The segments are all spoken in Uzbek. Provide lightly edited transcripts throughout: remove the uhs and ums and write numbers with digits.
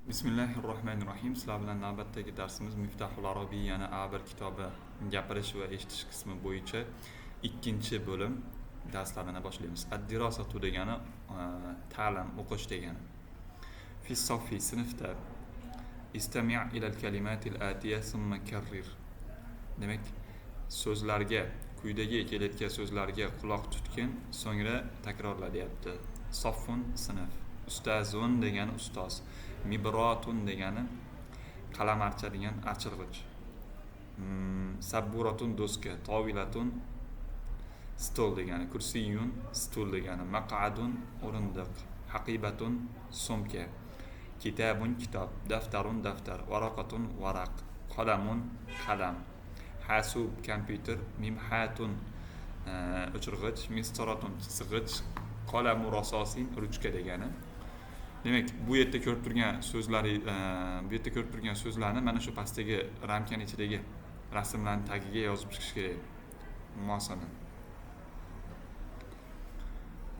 Bismillahirrohmanirrohim. Sizlar bilan navbatdagi darsimiz Miftahul Arabiyyani A1 kitobi gapirish va eshitish qismi bo'yicha ikkinchi bo'lim darslarini boshlaymiz. Ad-dirosatu degani ta'lim, o'qish degani. Fi soffi sinfda istami' ila al-kalimatil atiya summa karrir. Demak, so'zlarga, quyidagi kelayotgan so'zlarga quloq tutgin, so'ngra takrorla deyapti. Soffun sinf. Ustazun degani ustoz. Mibratun degani qalam archadigan archirg'ich. Sabburatun doska. Tovilatun stol degani. Kursiyun stul degani. Maq'adun o'rindiq. Haqibatun sumka. Kitabun kitob. Daftarun daftar. Varaqatun varaq. Qalamun qalam. Hasub kompyuter. Mimhatun o'chirg'ich. Mistoratun sig'ich. Qalamu rasosin ruchka degani. Demak, bu yerda ko'rib turgan so'zlarni mana shu pastdagi ramkaning ichidagi rasmlarning tagiga yozib chiqish kerak. Muasana.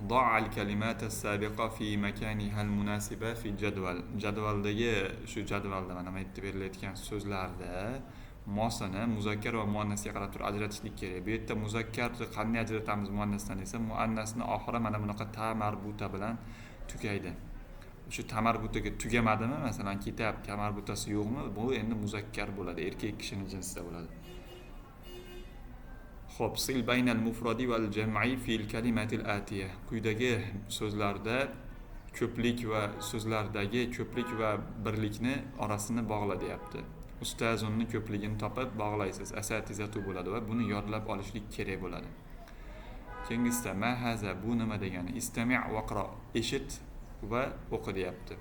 ضع الكلمات السابقة في مكانها المناسبة في الجدول. Jadvaldagi shu jadvalda mana bu yerda berilayotgan so'zlarda muasana muzakkar va muannasga qarab turib ajratishlik kerak. Bu yerda muzakkarni qanday ajratamiz muannasdan esa muannasni oxiri mana bunaqa ta marbuta bilan tugaydi. Shu tamarbutaga tugamadimi, masalan kitob tamarbutasi yo'qmi, bu endi muzakkar bo'ladi, erkak kishining jinsida bo'ladi. Xo'p, sil baynal mufradi val jam'i fil kalimatil atiya. Quyidagi so'zlarda ko'plik va so'zlardagi ko'plik va birlikni orasini bog'la deyapti. Ustazunni ko'pligini topib bog'laysiz. Asatizatu bo'ladi va buni yodlab olishlik kerak bo'ladi. Keyingisida ma haza, bu nima degani? Istami' waqra, eshit va o'qi deyapti.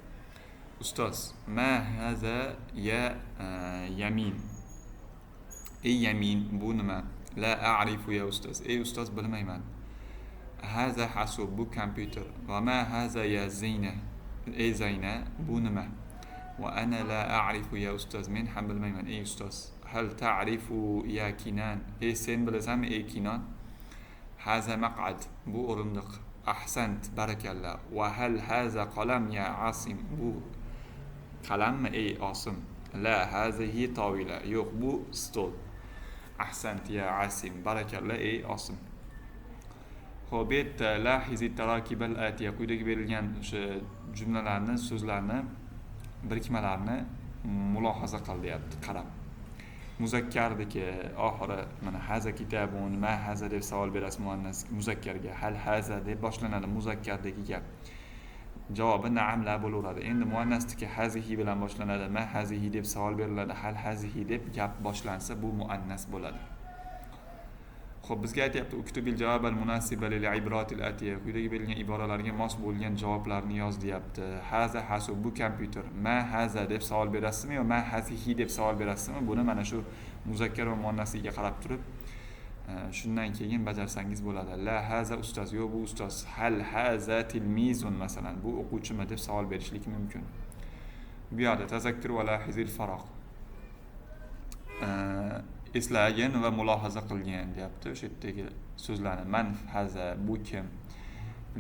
Ustoz, ma haza ya yamin. Ey yamin, bu nima? La a'rifu ya ustoz. Ey ustoz, bilmayman. Haza hasub, bu kompyuter. Va ma haza ya zayna. Ey zayna, bu nima? Va ana la a'rifu ya ustoz. Men ham bilmayman, ey ustoz. Hal ta'rifu ya kinan. Ey sen bilasanmi, ey kinon? Haza maq'ad, bu o'rindiq. Ahsant, barakallah. Va hal haza qalam ya asim, bu qalammi ey osim? La hazihi tawila, yo'q bu stol. Ahsant ya asim, barakallah ey osim. Xo'p, lahizi tarakibal atiya, quyidagi berilgan o'sha jumlalarni, so'zlarni, birikmalarni mulohaza qil deyapti, qarab. Muzakkarniki oxiri mana haza kitabun, ma haza deb savol berasiz muannas muzakkarga. Hal haza deb boshlanadi muzakkardagi gap. Javobi na'am la bo'laveradi. Endi muannasniki hazihi bilan boshlanadi. Ma hazihi deb savol beriladi. Hal hazihi deb gap boshlansa bu muannas bo'ladi. Xo'p, bizga aytayapti, uktubil javobal munasiba lil ibratil atiya. Quyidagi berilgan iboralarga mos bo'lgan javoblarni yoz deyapti. Haza hasub, bu kompyuter. Ma haza deb savol berasizmi yo ma hazihi deb savol berasizmi? Buni mana shu muzakkar va muannasiga qarab turib shundan keyin bajarsangiz bo'ladi. La haza ustoz, yo bu ustoz. Hal haza tilmizun masalan, bu o'quvchimi deb savol berishlik mumkin. Bu yerda tazakkir va lahizil faroq. Eslagin va mulohaza qilgan deyapti. O'sha yerdagi so'zlarni man haza, bu kim?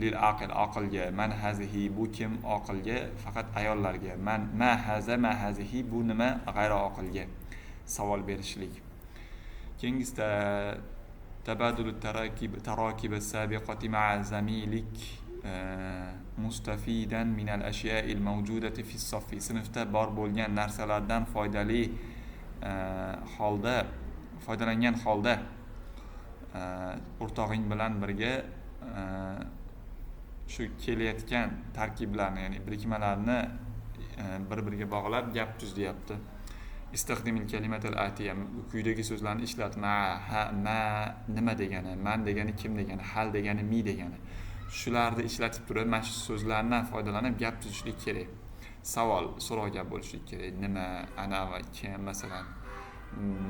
Lil aqil, aqlga. Man hazihi, bu kim? Aqlga, faqat ayollarga. Man ma haza, ma hazihi, bu nima? G'ayri aqlga savol berishlik. Keyingisida tabadul tarakib as-sabiqati ma'a zamilik mustafidan min al-ashya'i al-mawjudati fi as-saffi. Sinfda bor bo'lgan narsalardan foydalangan holda o'rtog'ing bilan birga shu kelayotgan tarkiblarni, ya'ni birikmalarni bir-biriga bog'lab gap tuz deyapti. Istaxdimil kalimatal atiya, quyidagi so'zlarni ishlat. Ma, ha, ma nima degani, man degani kim degani, hal degani mi degani. Shularni ishlatib turib, mana shu so'zlardan foydalanib gap tuzishlik kerak. Savol, so'roq gap bo'lishlik kerak. Nima, ana va kim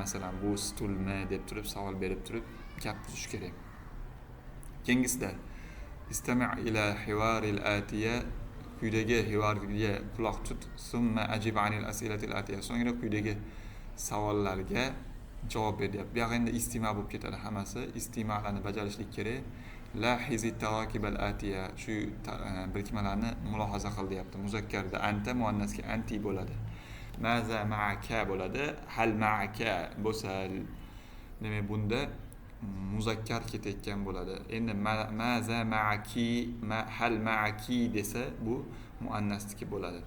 masalan bu stulmi deb turib savol berib turib gap tuzish kerak. Keyingisida istami' ila hiwaril atiya, quyidagi hivorga quloq tut. Summa ajib anil asilatil atiya, so'ngra quyidagi savollarga javob ber deyapti. Bu yerda istima bo'lib ketadi hammasi. Istimalarni bajarishlik kerak. lahizi tarakib al-atiya. Shu birikmalarni mulohaza qil deyapti. Muzakkarda anta, muannasga anti bo'ladi. Maza ma'aka bo'ladi. Hal ma'aka bo'lsa, demak bunda muzakkar ketayotgan bo'ladi. Endi maza ma'aki, hal ma'aki desa bu muannasniki bo'ladi.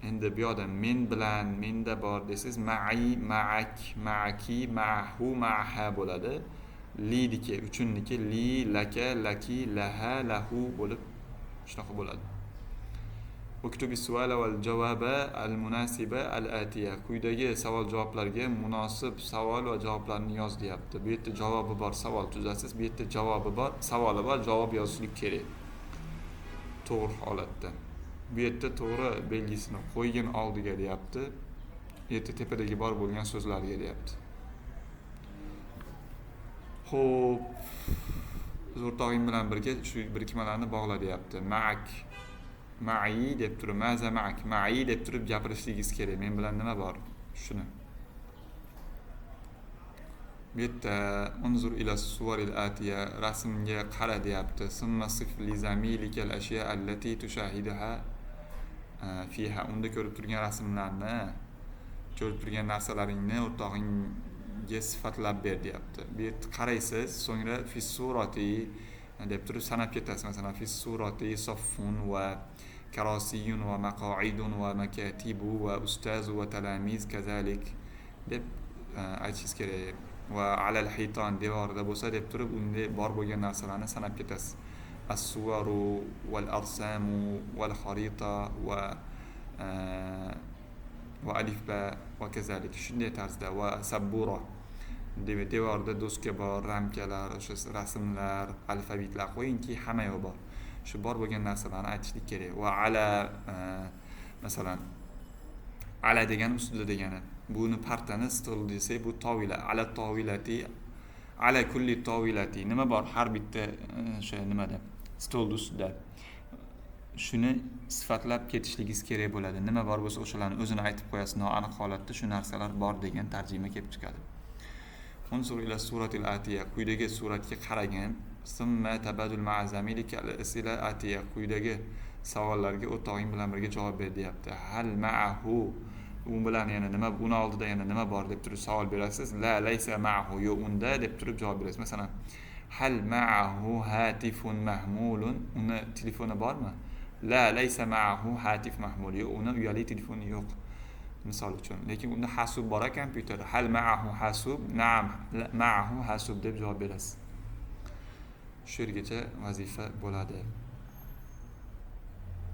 Endi bu yoqda men bilan, menda bor desangiz ma'i, ma'ak, ma'aki, ma'hu, ma'ha bo'ladi. Li diki, uchunniki li, laka, laki, laha, lahu bo'lib shunaqa bo'ladi. Uktubi suala val javoba al munasiba al atiya. Quyidagi savol javoblarga munosib savol va javoblarni yoz deyapti. Bu yerda javobi bor, savol tuzasiz. Bu yerda javobi bor, savoli bor, javob yozishlik kerak. To'g'ri holatda. Bu yerda to'g'ri belgisini qo'ygin oldiga deyapti. Bu yerda tepadagi bor bo'lgan so'zlarga deyapti. Xo'p, o'rtog'ing bilan birga shu birikmalarni bog'la deyapti. Ma'ak, ma'i deb turib, maza ma'ak, ma'i deb turib gapirishligingiz kerak. Men bilan nima bor? Shuni. Bu yerda unzur ila suvaril atiya, rasmga qara deyapti. Summa sif li zamilikal ashya allati tushahiduha fiha. Unda ko'rib turgan rasmlarni, ko'rib turgan narsalaringni o'rtog'ingga sifatlab ber deyapti. Bu yerda qaraysiz, so'ngra fi surati deb turib sanab ketasiz. Masalan, fi surati saffun va karasiyun va maqa'idun va makatibu va ustazu va talamiz kazalik deb aytishingiz kerak. Va alal hiton, devorda bo'lsa deb turib unda bor bo'lgan narsalarni sanab ketasiz. As-suwaru wal arsamu wal kharita va alifba va kazalik. Shunday tarzda va sabbura. Devorda doska bor, ramkalar, o'sha rasmlar, alfavitlar qo'yingki, hamma yo'q bor. Shu bor bo'lgan narsalarni aytishlik kerak. Va ala masalan ala degani ustida degani. Buni partani stol desak, bu tovila, ala tovilati, ala kulli tovilati. Nima bor har bitta o'sha nimada? Stol ustida. Shuni sifatlab ketishligingiz kerak bo'ladi. Nima bor bo'lsa o'shalarni o'zini aytib qo'yasiz. Noaniq holatda shu narsalar bor degan tarjima kelib chiqadi. Unsur ila suratil atiya. Quyidagi suratga qaragan. Summa tabadul ma'a zamilika al-asila atiya. Quyidagi savollarga o'rtog'ing bilan birga javob ber deyapti. Hal ma'ahu, u bilan yana nima, uni oldida yana nima bor deb turib savol berasiz. La laysa ma'ahu, yo'q unda deb turib javob berasiz. Masalan, hal ma'ahu hatifun mahmulun, uni telefoni bormi? La laysa ma'ahu hatif mahmul, yo'q uni uyali telefoni yo'q. Misol uchun. Lekin unda hasub bor kompyuter. Hal ma'ahu hasub? Na'am, ma'ahu hasub deb javob berasiz. Shu yergacha vazifa bo'ladi.